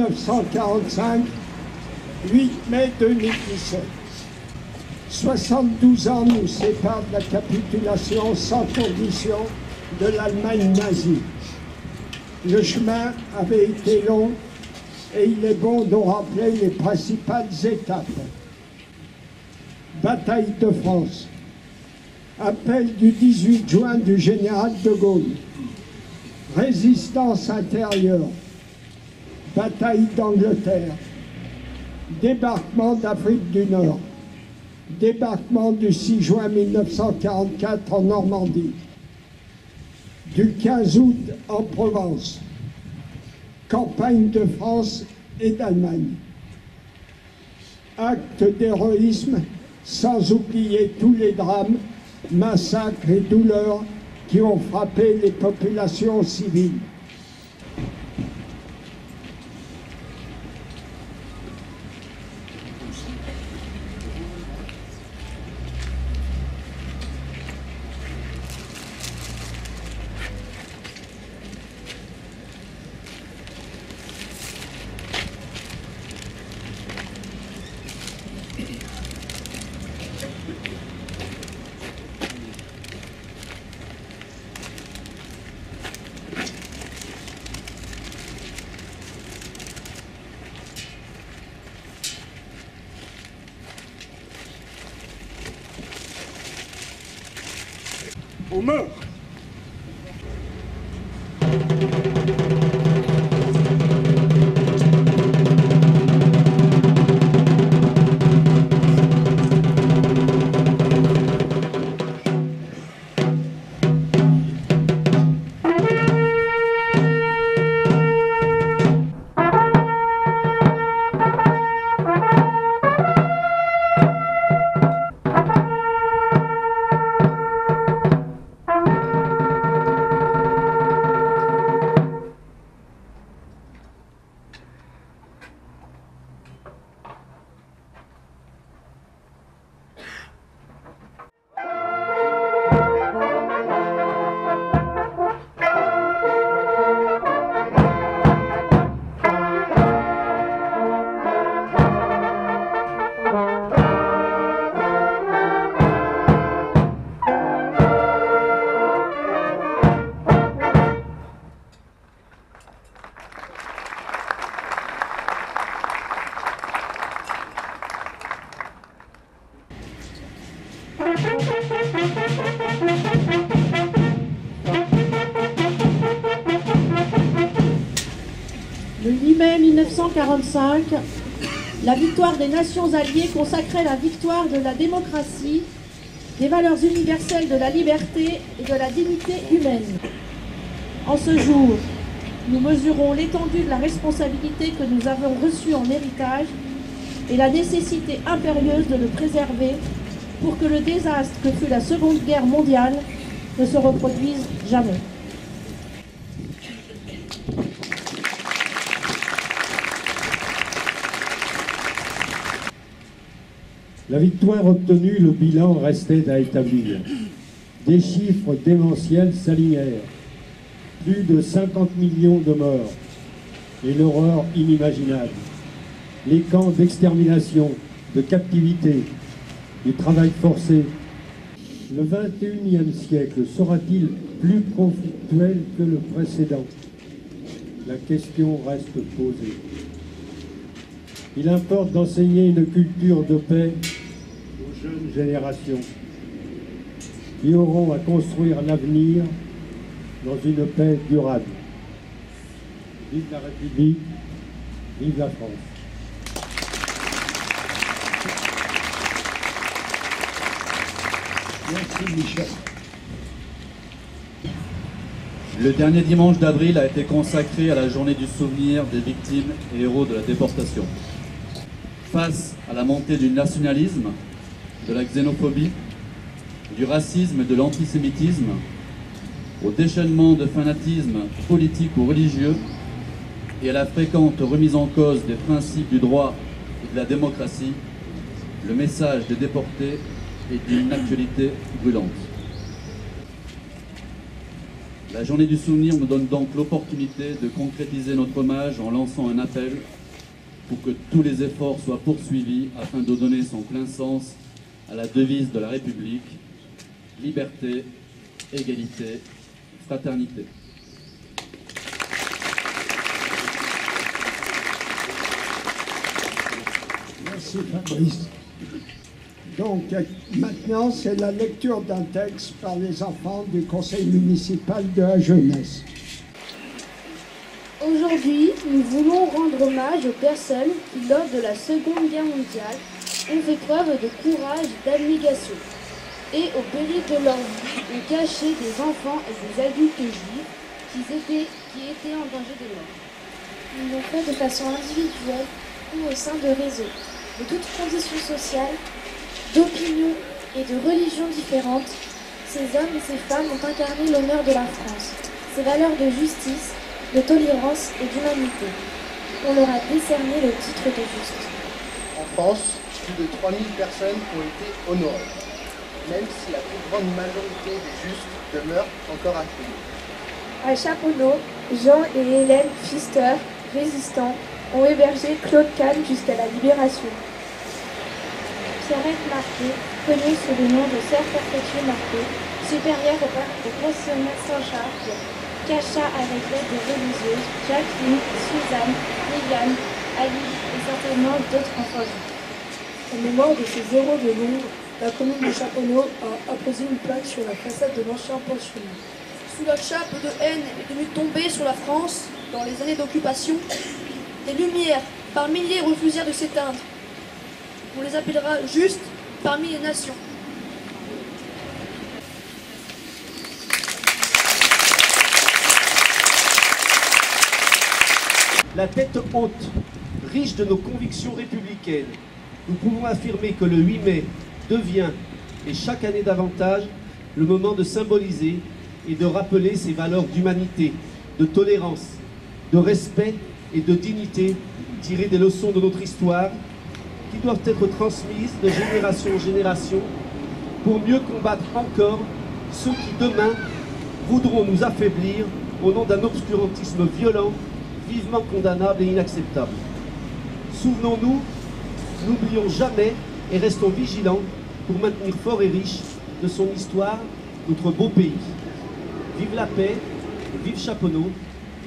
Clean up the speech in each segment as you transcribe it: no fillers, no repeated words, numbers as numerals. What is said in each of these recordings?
1945, 8 mai 2017. 72 ans nous séparent de la capitulation sans condition de l'Allemagne nazie. Le chemin avait été long et il est bon de rappeler les principales étapes. Bataille de France. Appel du 18 juin du général de Gaulle. Résistance intérieure. Bataille d'Angleterre. Débarquement d'Afrique du Nord. Débarquement du 6 juin 1944 en Normandie. Du 15 août en Provence. Campagne de France et d'Allemagne. Acte d'héroïsme, sans oublier tous les drames, massacres et douleurs qui ont frappé les populations civiles. Au meurtre. Le 8 mai 1945, la victoire des Nations alliées consacrait la victoire de la démocratie, des valeurs universelles de la liberté et de la dignité humaine. En ce jour, nous mesurons l'étendue de la responsabilité que nous avons reçue en héritage et la nécessité impérieuse de le préserver pour que le désastre que fut la Seconde Guerre mondiale ne se reproduise jamais. La victoire obtenue, le bilan restait à établir. Des chiffres démentiels s'alignèrent. Plus de 50 millions de morts et l'horreur inimaginable. Les camps d'extermination, de captivité, du travail forcé. Le XXIe siècle sera-t-il plus conflictuel que le précédent? La question reste posée. Il importe d'enseigner une culture de paix aux jeunes générations qui auront à construire l'avenir dans une paix durable. Vive la République, vive la France. Merci Michel. Le dernier dimanche d'avril a été consacré à la journée du souvenir des victimes et héros de la déportation. Face à la montée du nationalisme, de la xénophobie, du racisme et de l'antisémitisme, au déchaînement de fanatisme politique ou religieux et à la fréquente remise en cause des principes du droit et de la démocratie, le message des déportés est d'une actualité brûlante. La journée du souvenir nous donne donc l'opportunité de concrétiser notre hommage en lançant un appel pour que tous les efforts soient poursuivis afin de donner son plein sens à la devise de la République: liberté, égalité, fraternité. Merci Fabrice. Donc maintenant, c'est la lecture d'un texte par les enfants du conseil municipal de la jeunesse. Aujourd'hui, nous voulons rendre hommage aux personnes qui, lors de la Seconde Guerre mondiale, ont fait preuve de courage et d'abnégation, et au péril de leur vie ont caché des enfants et des adultes juifs qui étaient en danger de mort. Ils l'ont fait de façon individuelle ou au sein de réseaux, de toutes conditions sociales, d'opinions et de religions différentes. Ces hommes et ces femmes ont incarné l'honneur de la France, ses valeurs de justice, de tolérance et d'humanité. On leur a décerné le titre de juste. En France, plus de 3000 personnes ont été honorées, même si la plus grande majorité des justes demeurent encore inconnus. À Chaponneau, Jean et Hélène Pfister, résistants, ont hébergé Claude Kahn jusqu'à la Libération. Pierrette Marquet, connue sous le nom de Sœur Perpétue Marquet, supérieure au pensionnat Saint-Charles, cacha avec l'aide des religieuses Jacqueline, Suzanne, Liliane, Ali et certainement d'autres enfants juifs. En mémoire de ces héros de l'ombre, la commune de Chaponneau a apposé une plaque sur la façade de l'ancien pensionnat. Sous la chape de haine est venue tomber sur la France, dans les années d'occupation, des lumières par milliers refusèrent de s'éteindre. On les appellera justes parmi les nations. La tête haute, riche de nos convictions républicaines, nous pouvons affirmer que le 8 mai devient, et chaque année davantage, le moment de symboliser et de rappeler ces valeurs d'humanité, de tolérance, de respect et de dignité tirées des leçons de notre histoire qui doivent être transmises de génération en génération pour mieux combattre encore ceux qui demain voudront nous affaiblir au nom d'un obscurantisme violent, vivement condamnable et inacceptable. Souvenons-nous, n'oublions jamais et restons vigilants pour maintenir fort et riche de son histoire notre beau pays. Vive la paix, vive Chaponneau,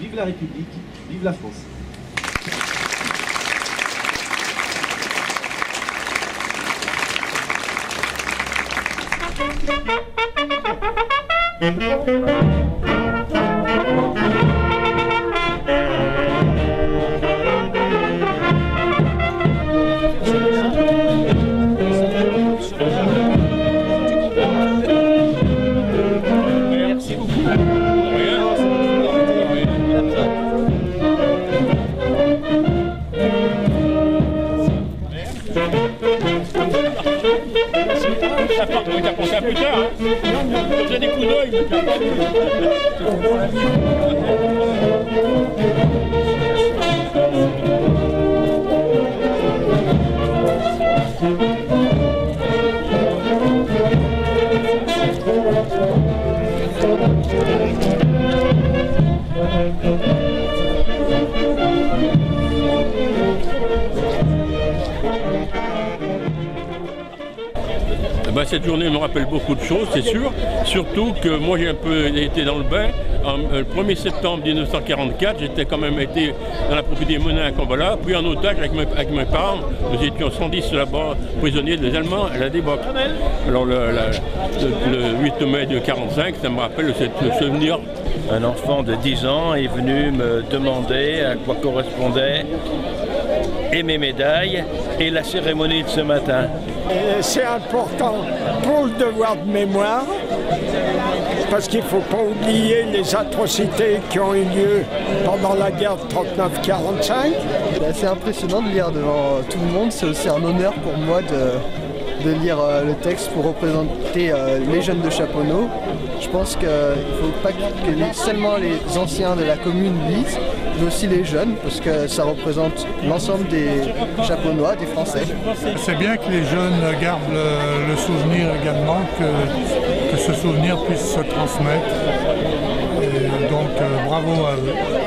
vive la République, vive la France. Il a pensé à plus tard, hein. Il faisait des coups d'œil, mais il n'a pas Cette journée me rappelle beaucoup de choses, c'est sûr. Surtout que moi j'ai un peu été dans le bain. Le 1er septembre 1944, j'étais quand même été dans la propriété Monin à Cambola, puis en otage avec mes parents. Nous étions 110 là-bas, prisonniers des Allemands à la déboque. Alors le 8 mai de 1945, ça me rappelle ce souvenir. Un enfant de 10 ans est venu me demander à quoi correspondait et mes médailles et la cérémonie de ce matin. C'est important pour le devoir de mémoire, parce qu'il ne faut pas oublier les atrocités qui ont eu lieu pendant la guerre de 39-45. C'est assez impressionnant de lire devant tout le monde, c'est aussi un honneur pour moi de lire le texte pour représenter les jeunes de Chaponneau. Je pense qu'il ne faut pas que seulement les anciens de la commune lisent, mais aussi les jeunes, parce que ça représente l'ensemble des Chaponnois, des Français. C'est bien que les jeunes gardent le souvenir également que que ce souvenir puisse se transmettre. Et donc bravo à eux.